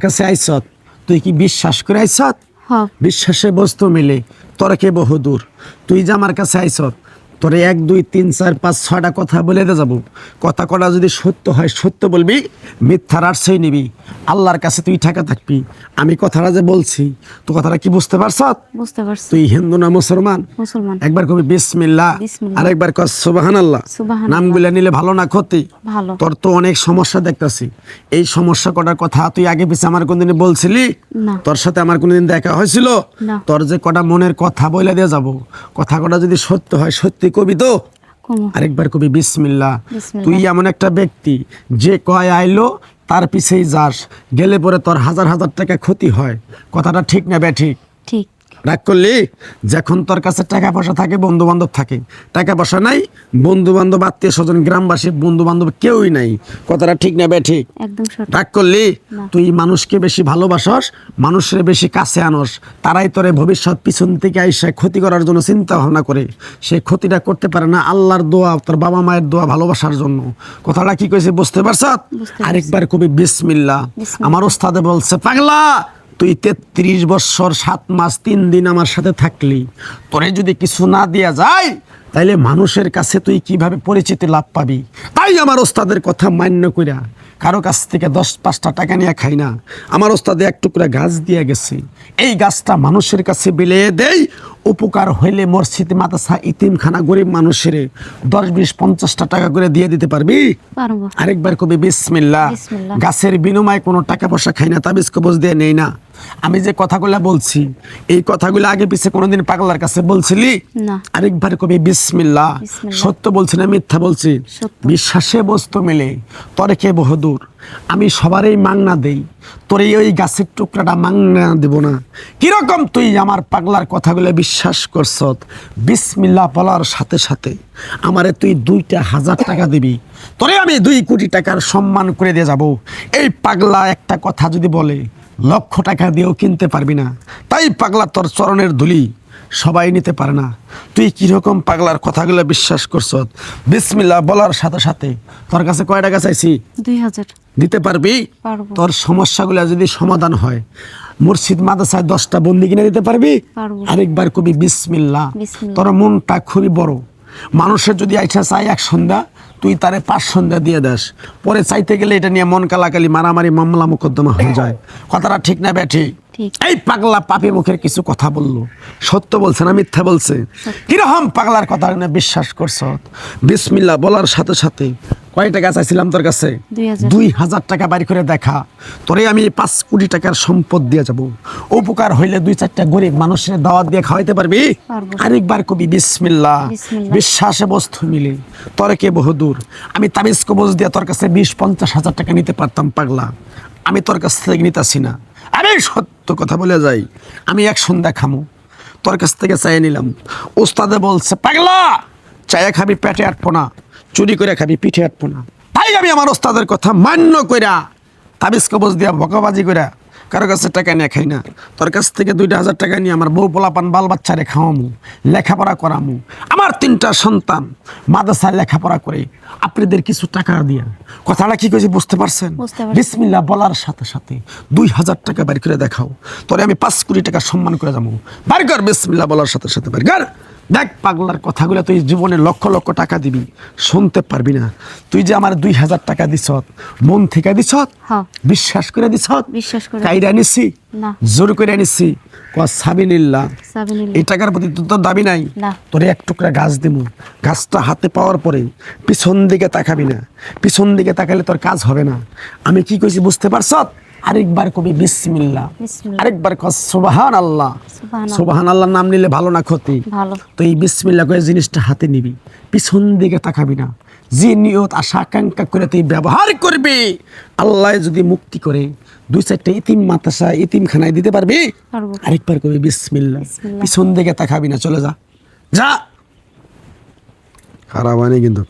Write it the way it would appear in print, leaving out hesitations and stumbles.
কাছে আইছত, তুই কি বিশ্বাস করে আইছত? হ্যাঁ। বিশ্বাসে বস্তু মিলে তোরা কে বহুদূর। তুই যে আমার কাছে আইছত, তোরে 1 2 3 4 5 6টা কথা বলে দে যাব। কথা কটা যদি সত্য হয় সত্য বলবি, মিথ্যার আশ্রয় নিবি, আল্লাহর কাছে তুই ঠেকা থাকবি। আমি কথাটা যে বলছি, তো কথাটা কি বুঝতে পারছত? বুঝতে পারছি। তুই হিন্দু না মুসলমান? মুসলমান। একবার কবি বিসমিল্লাহ, বিসমিল্লাহ। আরেকবার কর সুবহানাল্লাহ। সুবহানাল্লাহ। নামগুলা নিলে ভালো না ক্ষতি? ভালো। তোর তো অনেক সমস্যা দেখতাছি। এই সমস্যা কটার কথা তুই আগে পিছে আমার কোনদিন বলছিলি? না। তোর সাথে আমার কোনদিন দেখা হয়েছিল? না। তোর যে কটা মনের কথা বলে দিয়ে যাব, কথা কটা যদি সত্য হয় সত্যি কবি তো? কমু। আরেকবার কবি বিসমিল্লাহ। বিসমিল্লাহ। তুই এমন একটা ব্যক্তি যে কয় আইলো তার পিছেই যাস, গেলে পরে তোর হাজার হাজার টাকা ক্ষতি হয়। কথাটা ঠিক না বেঠিক? ঠিক। রাগ করলি? যখন তোর কাছে টাকা পয়সা থাকে, বন্ধু বান্ধব থাকে, টাকা পয়সা নাই, বন্ধু বান্ধব আত্মীয় স্বজন গ্রামবাসী বন্ধু বান্ধব কেউই নাই। কথাটা ঠিক না বেঠিক? একদম সঠিক। রাগ করলি? না। তুই মানুষকে বেশি ভালোবাসস, মানুষের বেশি কাছে আনস, তারাই তোরে ভবিষ্যৎ পিছন থেকে আইসা ক্ষতি করার জন্য চিন্তা ভাবনা করে। সে ক্ষতিটা করতে পারে না আল্লাহর দোয়া, তোর বাবা মায়ের দোয়া, ভালোবাসার জন্য। কথাটা কি কইছে বুঝতে পারছ? বুঝতে আরেকবার কবি বিসমিল্লাহ। বিসমিল্লাহ। আমার ওস্তাদে বলছে, পাগলা তুই 33 বৎসর 7 মাস 3 দিন আমার সাথে থাকলি, তোরে যদি কিছু না দেয়া যায় তাইলে মানুষের কাছে তুই কিভাবে পরিচিতি লাভ পাবি? তাই আমার ওস্তাদের কথা মান্য কইরা কারো কাছ থেকে 10-5টা টাকা নিয়ে খাই না। আমার ওস্তাদে এক টুকরা গাছ দিয়ে গেছে, এই গাছটা মানুষের কাছে বিলিয়ে দেই, উপকার হইলে মসজিদ মাদ্রাসা ইতিমখানা গরিব মানুষের 10-20-50টা টাকা করে দিয়ে দিতে পারবি? পারবো। আরেকবার কবি বিসমিল্লাহ। বিসমিল্লাহ। গাছের বিনিময়ে কোনো টাকা পয়সা খাই না, তাবিজ কবজ দিয়ে নেই না। আমি যে কথাগুলা বলছি, এই কথাগুলো আগে পিছে কোনোদিন পাগলার কাছে বলছিলি? না। আরেকবার কবি বিসমিল্লাহ। বিসমিল্লাহ। সত্য বলছি না মিথ্যা বলছি? সত্য। বিশ্বাসে বস্তু মিলে তোরে কে বহুদূর। আমি সবারই মাংনা দেই, তোর ওই গাছের টুকরাটা মাংনা দেব না। কিরকম তুই আমার পাগলার কথাগুলো বিশ্বাস করছ? বিসমিল্লাহ বলার সাথে সাথে আমারে তুই 2,000 টাকা দিবি, তোরে আমি 2 কোটি টাকার সম্মান করে দিয়ে যাব। এই পাগলা একটা কথা যদি বলে, 1,00,000 টাকা দিয়েও কিনতে পারবি না। তাই পাগলা তোর চরণের ধুলি সবাই নিতে পারে না। তুই কিরকম পাগলার কথাগুলো বিশ্বাস করছ? বিসমিল্লাহ বলার সাথে সাথে তোর কাছে কয় টাকা চাইছি? 2000। দিতে পারবি? পারবো। তোর সমস্যাগুলো যদি সমাধান হয়, মসজিদ মাদ্রাসায় 10টা বন্দি কিনে দিতে পারবি? পারবো। আরেকবার কবি বিসমিল্লাহ। বিসমিল্লাহ। তোর মনটা খুবই বড়। মানুষের যদি আইসা চাই 1 সন্ধ্যা, তুই তারে 5 সন্ধ্যা দিয়ে দেস। পরে চাইতে গেলে এটা নিয়ে মন কালাকালি, মারামারি, মামলা মোকদ্দমা হয়ে যায়। কথাটা ঠিক না বেঠিক? ঠিক। এই পাগলা পাপী মুখের কিছু কথা বললো, সত্য বলছে না মিথ্যা বলছে? কিরকম পাগলার কথা না বিশ্বাস করছ? বিসমিল্লাহ বলার সাথে সাথে কয় টাকা চাইছিলাম তোর কাছে? 2000। 2000 টাকা বাড়ি করে দেখা, তোরে আমি 5 কোটি টাকার সম্পদ দিয়ে যাব। উপকার হইলে 2-4টা গরিব মানুষের দাওয়াত দিয়ে খাওয়াইতে পারবি? পারবো। আরেকবার কবি বিসমিল্লাহ। বিসমিল্লাহ। বিশ্বাসে বস্তু মিলে তোরে কে বহুদূর। আমি তাবিজ কবজ দিয়ে তোর কাছে 20-50 হাজার টাকা নিতে পারতাম পাগলা, আমি তোর কাছ থেকে নিতাছি না। আরে সত্য কথা বলে যাই, আমি 1 সন্ধ্যা খামু, তোর কাছ থেকে চাইয়ে নিলাম। ওস্তাদে বলছে, পাগলা চায়া খাবি পেটে আটপো না, চুরি করে খাবি পিঠে আটপো না। তাই আমি আমার ওস্তাদের কথা মান্য কইরা তাবিজ কবজ দিয়া বকাবাজি কইরা কারো কাছে টাকা নিয়ে খাই না। তোর কাছ থেকে 2,000 টাকা নিয়ে আমার বউ পোলাপান বাল বাচ্চারে খাওয়ামু, লেখাপড়া করামু। আমার 3টা সন্তান মাদ্রাসায় লেখাপড়া করে আপনাদের কিছু টাকা দিয়া। কথাটা কি কইছি বুঝতে পারছেন? বুঝতে পারছি। বিসমিল্লাহ বলার সাথে সাথে 2,000 টাকা বের করে দেখাও, তোরে আমি 5 কোটি টাকা সম্মান করে যাবো। বার কর বিসমিল্লাহ বলার সাথে সাথে বার কর। দেখ পাগলার কথাগুলো তুই জীবনে লক্ষ লক্ষ টাকা দিবি, শুনতে পারবি না। তুই যে আমার 2,000 টাকা দিছ, মন থেকে দিছ? হ্যাঁ। বিশ্বাস করে দিছ? বিশ্বাস করে। কাইরা নিছি? না। জোর করে নিছি? সাবিলিল্লাহ। সাবিলিল্লাহ। এই টাকার প্রতি তোর দাবি নাই? না। তোরে 1 টুকরা গাছ দিমু, গাছটা হাতে পাওয়ার পরে পিছন দিকে তাকাবি না, পিছন দিকে তাকালে তোর কাজ হবে না। আমি কি কইছি বুঝতে পারছ? আরেকবার কবি বিসমিল্লাহ। বিসমিল্লাহ। আরেকবার কর সুবহানাল্লাহ। সুবহানাল্লাহ। সুবহানাল্লাহ নাম নিলে ভালো না ক্ষতি? ভালো। তো এই বিসমিল্লাহ করে জিনিসটা হাতে নিবি, পিছন দিকে তাকাবি না। যে নিয়ত আশা আকাঙ্ক্ষা করে তুই ব্যবহার করবি, আল্লাহ যদি মুক্তি করে 2-4টা ইতিম মাদ্রাসা ইতিমখানায় দিতে পারবি? পারবো। আরেকবার কবি বিসমিল্লাহ। বিসমিল্লাহ। পিছন দিকে তাকাবি না, চলে যা, যা। খারাপ হয়নি কিন্তু।